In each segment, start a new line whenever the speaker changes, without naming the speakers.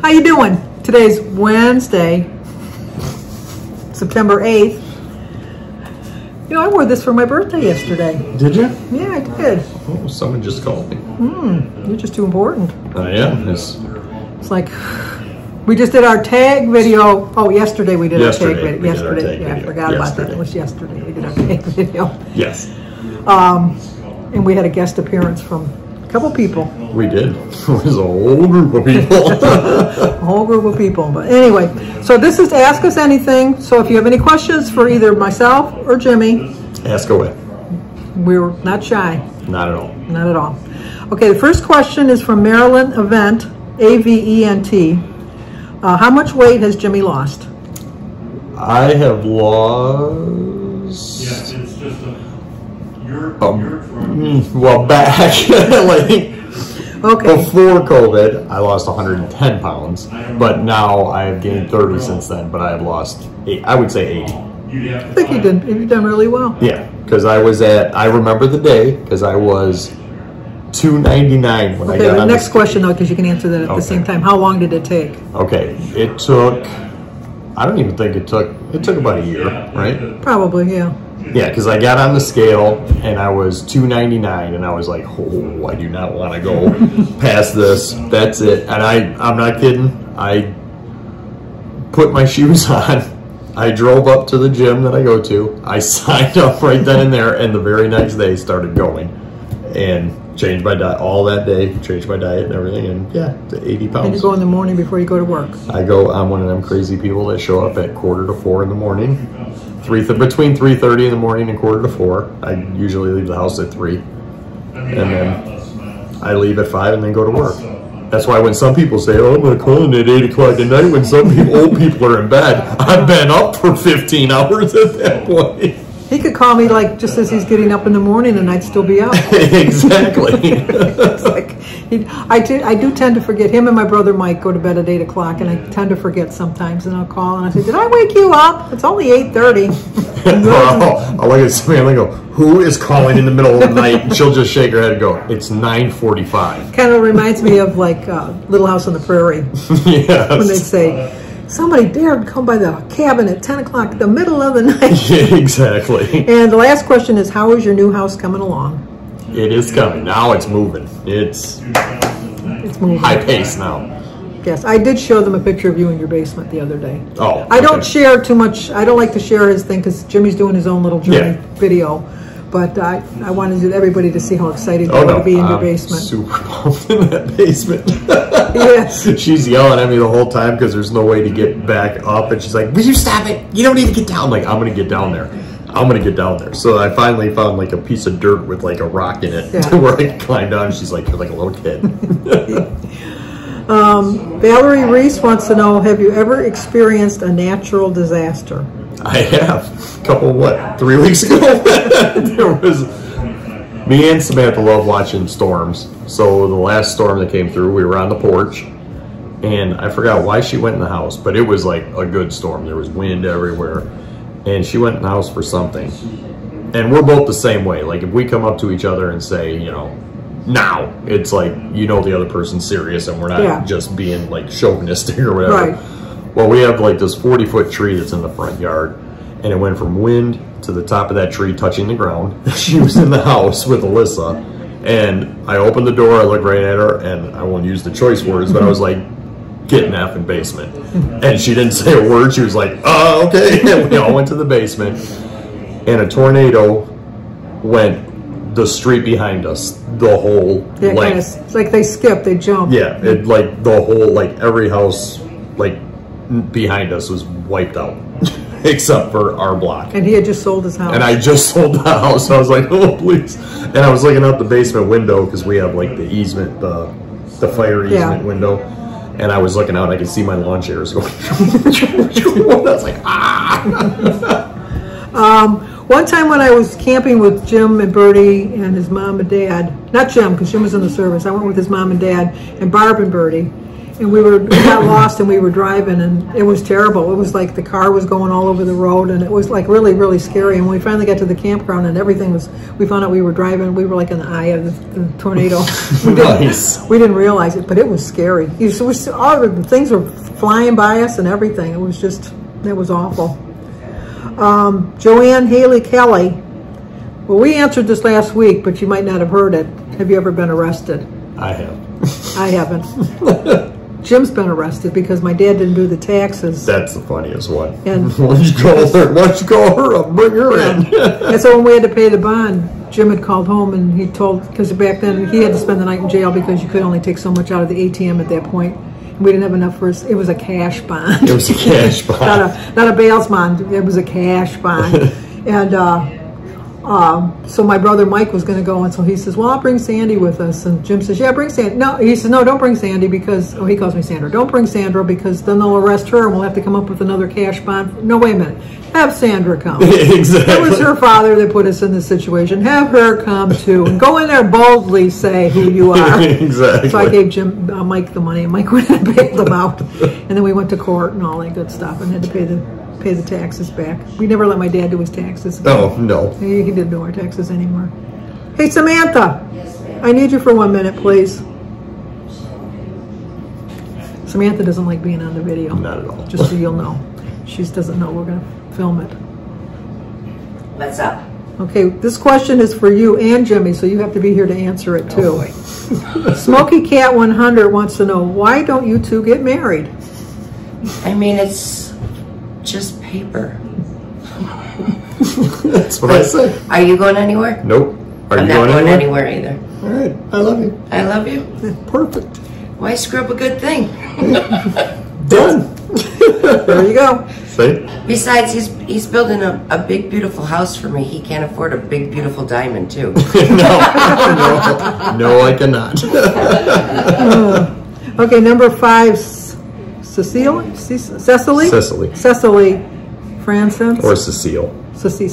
How you doing? Today's Wednesday, September 8th. You know, I wore this for my birthday yesterday.
Did you?
Yeah, I did.
Oh, someone just called me.
You're just too important.
I am.
It's like, we just did our tag video. Oh, yesterday we did our tag video. Yesterday. Yeah, I forgot about that. It was yesterday we did our tag video.
Yes.
And we had a guest appearance from a couple people.
We did. It was a whole group of people.
A whole group of people. But anyway, so this is Ask Us Anything. So if you have any questions for either myself or Jimmy,
ask away.
We're not shy.
Not at all.
Not at all. Okay, the first question is from Marilyn Event, A-V-E-N-T. How much weight has Jimmy lost?
I have lost...
Yeah, it's just
well, back, like,
Okay.
before COVID, I lost 110 pounds, but now I have gained 30 since then, but I have lost, I would say 80.
I think you've done really well.
Yeah, because I remember the day, because I was 299 when I got
Okay, the
on
next question, though, because you can answer that at the same time. How long did it take?
Okay, it took, I don't even think it took about a year, right?
Probably, yeah.
Yeah, because I got on the scale and I was 299 and I was like, oh, I do not want to go past this. That's it. And I'm not kidding. I put my shoes on. I drove up to the gym that I go to. I signed up right then and there, and the very next day started going and changed my diet all that day, changed my diet and everything, and yeah, to 80 pounds.
And you go in the morning before you go to work?
I'm one of them crazy people that show up at 3:45 in the morning. Between 3:30 in the morning and 3:45. I usually leave the house at 3. And then I leave at 5 and then go to work. That's why when some people say, oh, I'm going to call in at 8 o'clock at night, when some old people are in bed, I've been up for 15 hours at that point.
He could call me like just as he's getting up in the morning and I'd still be up.
Exactly.
It's like, I do tend to forget. Him and my brother Mike go to bed at 8 o'clock, and I tend to forget sometimes, and I'll call and I say, did I wake you up? It's only 8:30.
I'll look at somebody and I go, who is calling in the middle of the night? And she'll just shake her head and go, it's 9:45.
Kind of reminds me of like Little House on the Prairie.
Yes.
When they say, somebody dared come by the cabin at 10 o'clock in the middle of the night.
Yeah, exactly.
And the last question is, how is your new house coming along?
It is coming. Now it's moving. It's
moving.
High pace now.
Yes, I did show them a picture of you in your basement the other day.
Oh,
I don't share too much. I don't like to share his thing because Jimmy's doing his own little journey video. But I wanted everybody to see how excited they were to be in your basement.
Super pumped in that basement.
Yes.
She's yelling at me the whole time because there's no way to get back up. And she's like, will you stop it? You don't need to get down. I'm like, I'm going to get down there. I'm going to get down there. So I finally found like a piece of dirt with like a rock in it where I could climb down. She's like, you're like a little kid.
Valerie Reese wants to know, have you ever experienced a natural disaster?
I have. A couple, 3 weeks ago? Me and Samantha love watching storms. So the last storm that came through, we were on the porch. And I forgot why she went in the house, but it was like a good storm. There was wind everywhere. And she went in the house for something. And we're both the same way. Like if we come up to each other and say, you know, now, it's like, you know, the other person's serious and we're not just being like chauvinistic or whatever.
Right.
Well, we have like this 40-foot tree that's in the front yard, and it went from wind to the top of that tree touching the ground. She was in the house with Alyssa, and I opened the door, I looked right at her, and I won't use the choice words, but I was like, get in effing basement. And she didn't say a word. She was like, oh, okay. And we all went to the basement, and a tornado went the street behind us, the whole length.
It's like they skipped, they jumped.
Yeah, it like the whole, like every house like behind us was wiped out except for our block.
And he had just sold his house.
And I just sold the house. I was like, oh please. And I was looking out the basement window because we have like the easement, the fire easement window. And I was looking out, I could see my lawn chairs going. I was like, ah.
One time when I was camping with Jim and Bertie and his mom and dad, not Jim because Jim was in the service, I went with his mom and dad and Barb and Bertie, and we got lost, and we were driving, and it was terrible. It was like the car was going all over the road, and it was like really, really scary. And when we finally got to the campground, and everything was, we found out we were driving. We were like in the eye of the tornado. We didn't realize it, but it was scary. All the things were flying by us and everything. It was just, it was awful. Joanne Haley Kelly. Well, we answered this last week, but you might not have heard it. Have you ever been arrested?
I have.
I haven't. Jim's been arrested because my dad didn't do the taxes.
That's the funniest one.
And
why don't you call her up, bring her in.
And so when we had to pay the bond, Jim had called home and he told, because back then he had to spend the night in jail because you could only take so much out of the ATM at that point. We didn't have enough for it was a cash bond.
It was a cash bond.
not a bail bond. It was a cash bond. And so my brother Mike was going to go, and so he says, well, I'll bring Sandy with us. And Jim says, yeah, bring Sandy. No, he says, no, don't bring Sandy because, he calls me Sandra. Don't bring Sandra because then they'll arrest her and we'll have to come up with another cash bond. No, wait a minute. Have Sandra come.
Exactly.
It was her father that put us in this situation. Have her come too. And go in there boldly say who you are.
Exactly.
So I gave Mike the money, and Mike went and bailed them out. And then we went to court and all that good stuff and had to pay the taxes back. We never let my dad do his taxes.
Oh, no.
He didn't do our taxes anymore. Hey, Samantha. I need you for 1 minute, please. Samantha doesn't like being on the video.
Not at all.
Just so you'll know. She doesn't know we're going to film it.
What's up?
Okay, this question is for you and Jimmy, so you have to be here to answer it too. Oh, Smoky Cat 100 wants to know, why don't you two get married?
I mean, it's just paper.
That's what I said.
Are you going anywhere?
Nope. Are
I'm
you
not
going
anywhere either.
All right. I love you.
I love you.
Perfect.
Why screw up a good thing?
Done.
There you go.
See?
Besides, he's building a big, beautiful house for me. He can't afford a big, beautiful diamond, too.
No, I cannot.
Okay, number 5, Cecily? Cecily Francis?
Or Cecile.
Cecile.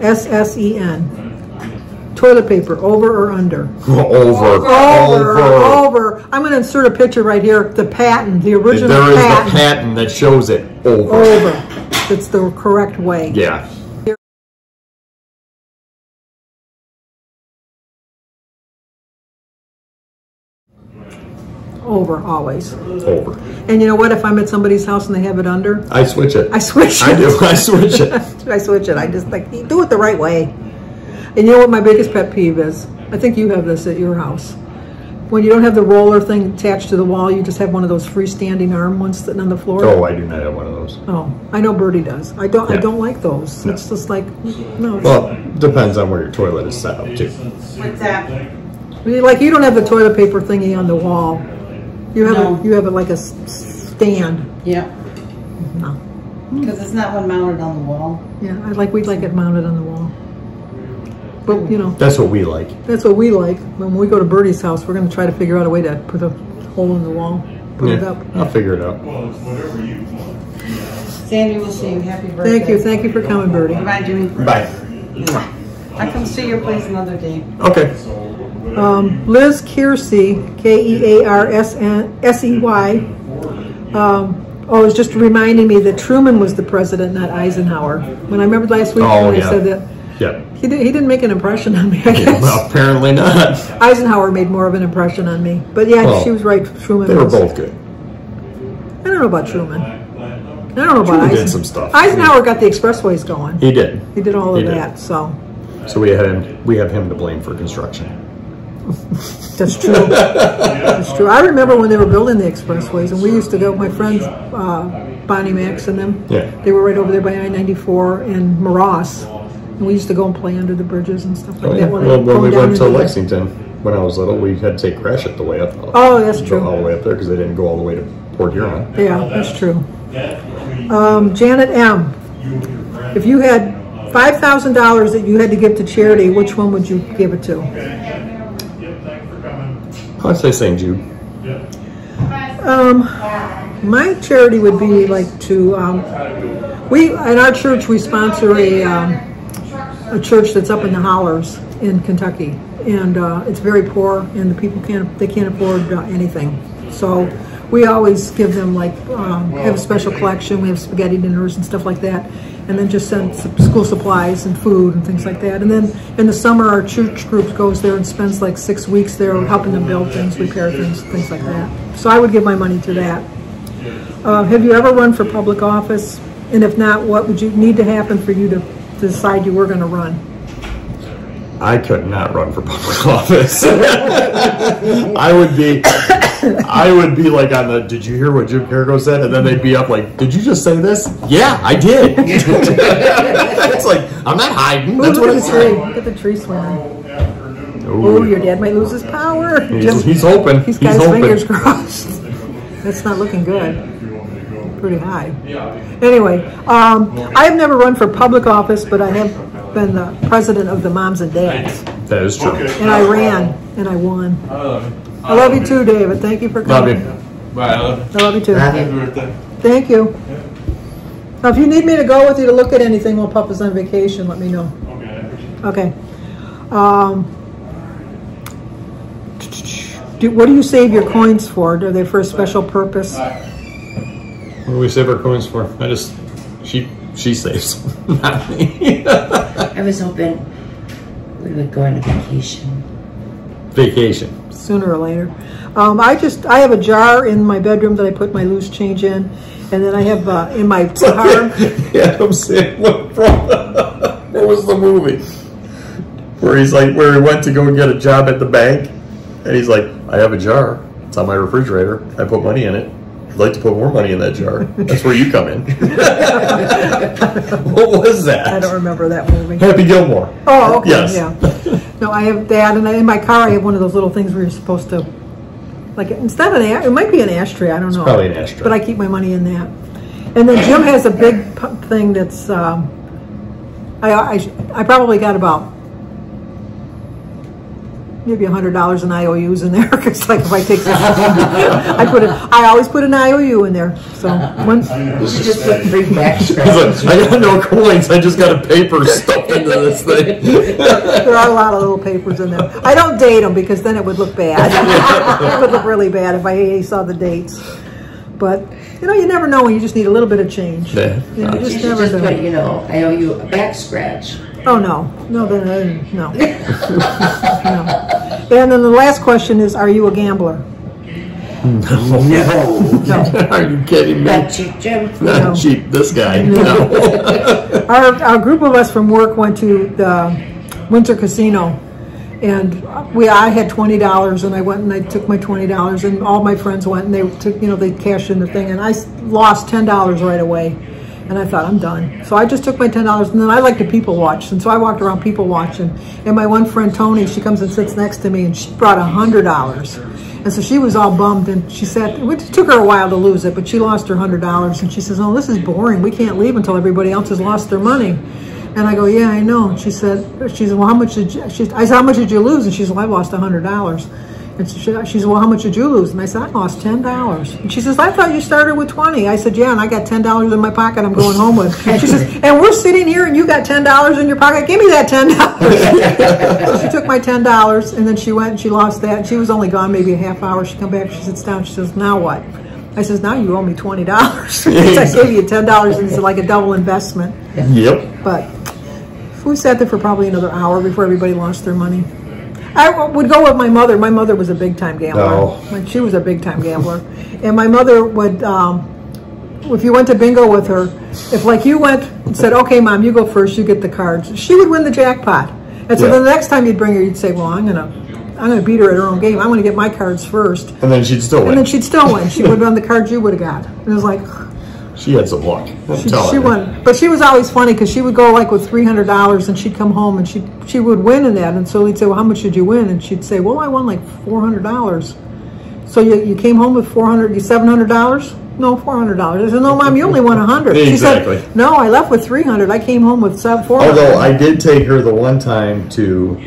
Franssen. Toilet paper, over or under? Over. I'm going to insert a picture right here. The patent, the original
patent. There is
patent.
the patent that shows it over.
Over. It's the correct way.
Yeah.
Over, always.
Over.
And you know what? If I'm at somebody's house and they have it under,
I switch it.
I switch it.
I do. I switch it.
I switch it. I just do it the right way. And you know what my biggest pet peeve is? I think you have this at your house. When you don't have the roller thing attached to the wall, you just have one of those freestanding arm ones sitting on the floor.
Oh, I do not have one of those.
Oh, I know Bertie does. I don't.
Yeah.
I don't like those.
No.
It's just like no.
Well, depends on where your toilet is set up too.
What's that?
Like you don't have the toilet paper thingy on the wall. You have you have it like a stand.
Yeah.
No.
Because it's not one mounted on the wall.
Yeah, we'd like it mounted on the wall. But you know,
That's what we like.
that's what we like. When we go to Bertie's house, we're going to try to figure out a way to put a hole in the wall, put it up.
I'll figure it out.
Sandy, we'll see you. Happy birthday.
Thank you for coming, Bertie.
Bye, Jimmy.
Bye.
I come see your place another day.
Okay.
Liz Kearsey, Kearsey. It's just reminding me that Truman was the president, not Eisenhower. When I remember last week when I said that.
Yeah.
He didn't make an impression on me, I guess.
Well, apparently not.
Eisenhower made more of an impression on me. But yeah, she was right. Truman.
They were both good.
I don't know about Truman. I don't know about
Truman
Eisenhower.
did some stuff.
Eisenhower got the expressways going.
He did.
He did all of that. So
we have him to blame for construction.
that's true. That's true. I remember when they were building the expressways, and we used to go. My friends, Bonnie Max and them.
Yeah.
They were right over there by I-94 and Moross. And we used to go and play under the bridges and stuff like that.
Well, when we went to Lexington, when I was little, we had to take crash it the way up.
Oh, that's true.
All the way up there because they didn't go all the way to Port Huron.
Yeah, that's true. Janet M. If you had $5,000 that you had to give to charity, which one would you give it to?
I'd say St. Jude.
My charity would be like to, we, in our church, we sponsor a church that's up in the hollers in Kentucky. and it's very poor, and the people can't afford anything. So we always give them like have a special collection. We have spaghetti dinners and stuff like that, and then just send school supplies and food and things like that. And then in the summer, our church group goes there and spends like 6 weeks there helping them build things, repair things like that. So I would give my money to that. Have you ever run for public office? And if not, what would you need to happen for you to decide you were going to run?
I could not run for public office. I would be like on the, did you hear what Jim Carragher said? And then they'd be up like, did you just say this? Yeah, I did. It's like, I'm not hiding. That's what I said.
Look at the tree swinging. Oh, your dad might lose his power.
He's hoping.
He's got his fingers crossed. That's not looking good. Pretty high. Anyway, I have never run for public office, but I have been the president of the Moms and Dads.
That is true.
And I ran, and I won. I love you too, David. Thank you for coming.
Love you.
Bye.
I love you too.
Happy birthday.
Thank you. Now, if you need me to go with you to look at anything while Papa's on vacation, let me know.
Okay, I appreciate it.
Okay. What do you save your coins for? Are they for a special purpose?
What do we save our coins for? She saves, not me.
I was hoping we would go on a vacation.
Vacation.
Sooner or later. I have a jar in my bedroom that I put my loose change in, and then I have in my car.
Adam Sandler from what was the movie where he went to go get a job at the bank, and he's like, I have a jar. It's on my refrigerator. I put money in it. I'd like to put more money in that jar. That's where you come in. What was that?
I don't remember that movie.
Happy Gilmore.
Oh, okay.
Yes.
Yeah. No, I have that, and in my car I have one of those little things where you're supposed to, like, instead of it might be an ashtray. I don't know.
Probably an ashtray.
But I keep my money in that. And then Jim has a big thing that's I probably got about maybe $100 in IOUs in there, because like if I take that, I always put an IOU in there. So once
You should just put 3 bags.
He's like, I got no coins. I just got a paper stuffed into this thing.
there are a lot of little papers in there. I don't date them because then it would look bad. It would look really bad if I saw the dates. But you never know when you just need a little bit of change.
Yeah.
You
You
just
should
never
just
know.
put, I owe you a back scratch.
Oh, no. No. No. And then the last question is, are you a gambler?
No.
No.
Are you kidding me?
Not cheap, Jim.
Not cheap, this guy. No.
Our group of us from work went to the Winter Casino, and I had $20, and I went and I took my $20, and all my friends went and they took, they cashed in the thing, and I lost $10 right away. And I thought, I'm done. So I just took my $10, and then I like to people watch. And so I walked around people watching. And my one friend, Tony, she comes and sits next to me, and she brought $100. And so she was all bummed, and she said, it took her a while to lose it, but she lost her $100. And she says, oh, this is boring. We can't leave until everybody else has lost their money. And I go, yeah, I know. And she said, well, how much did you, I said, how much did you lose? And she said, well, I lost $100. And she said, well, how much did you lose? And I said, I lost $10. And she says, I thought you started with 20. I said, yeah, and I got $10 in my pocket I'm going home with. She says, and we're sitting here and you got $10 in your pocket. Give me that $10. So she took my $10, and then she went and she lost that. And she was only gone maybe a half hour. She come back, she sits down, she says, now what? I says, now you owe me $20. I gave you $10, and it's like a double investment.
Yep.
But we sat there for probably another hour before everybody lost their money. I would go with my mother. My mother was a big-time gambler.
Oh.
She was a big-time gambler. And my mother would, if you went to bingo with her, if like you went and said, okay, Mom, you go first, you get the cards, she would win the jackpot. And so the next time you'd bring her, you'd say, well, I'm gonna beat her at her own game. I'm gonna get my cards first.
And then she'd still win.
And then she'd still win. She would run the cards you would have got. And it was like...
She had some luck.
She won, but she was always funny because she would go like with $300, and she'd come home and she would win in that, and so he'd say, well, how much did you win? And she'd say, well, I won like $400. So you came home with $700? No, $400. I said, no, Mom, you only won 100.
Exactly.
She said, no, I left with 300. I came home with 400.
Although I did take her the one time to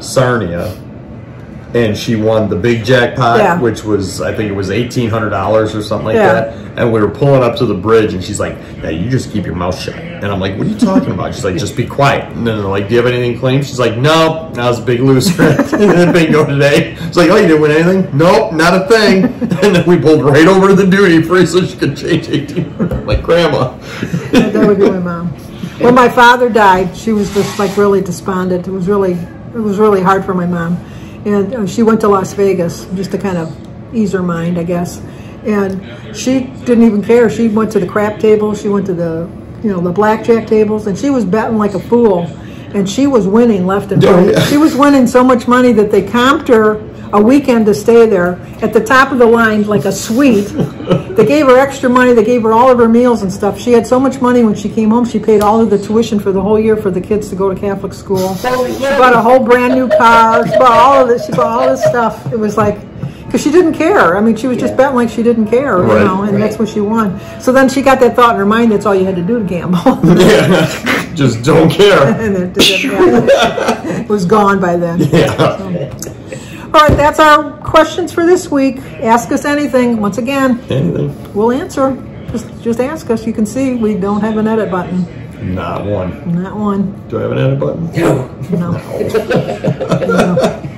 Sarnia, and she won the big jackpot,
Yeah.
which was, I think it was $1,800 or something like
Yeah.
that. And we were pulling up to the bridge, and she's like, "Yeah, you just keep your mouth shut." And I'm like, "What are you talking about?" She's like, "Just be quiet." And then they're like, "Do you have anything to claim?" She's like, "No, I was a big loser at the bingo today." It's like, "Oh, you didn't win anything?" "Nope, not a thing." And then we pulled right over to the duty free so she could change 1800. Like, Grandma.
That would be my mom. When my father died, she was just like really despondent. It was really hard for my mom, and she went to Las Vegas just to kind of ease her mind, I guess. And she didn't even care. She went to the crap tables. She went to the blackjack tables, and she was betting like a fool. And she was winning left and right.
Yeah.
She was winning so much money that they comped her a weekend to stay there at the top of the line, like a suite. They gave her extra money. They gave her all of her meals and stuff. She had so much money when she came home. She paid all of the tuition for the whole year for the kids to go to Catholic school. She bought a whole brand new car. She bought all of this. She bought all this stuff. It was like, because she didn't care. I mean, she was just betting like she didn't care, you know, and that's what she won. So then she got that thought in her mind. That's all you had to do to gamble.
Yeah, just don't care.
And it was gone by then.
Yeah.
So. All right, that's our questions for this week. Ask us anything. Once again,
Anything?
we'll answer. Just ask us. You can see we don't have an edit button.
Not one.
Not one.
Do I have an edit button?
No. No.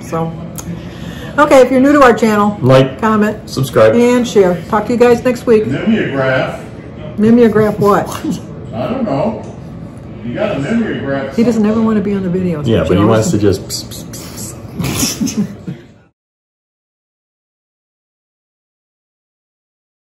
So, okay, if you're new to our channel,
Like,
comment,
subscribe.
and share. Talk to you guys next week.
Mimeograph.
Mimeograph what?
I don't know. You got a mimeograph.
He doesn't ever want to be on the videos.
Yeah, but he
you
wants to
always-
just...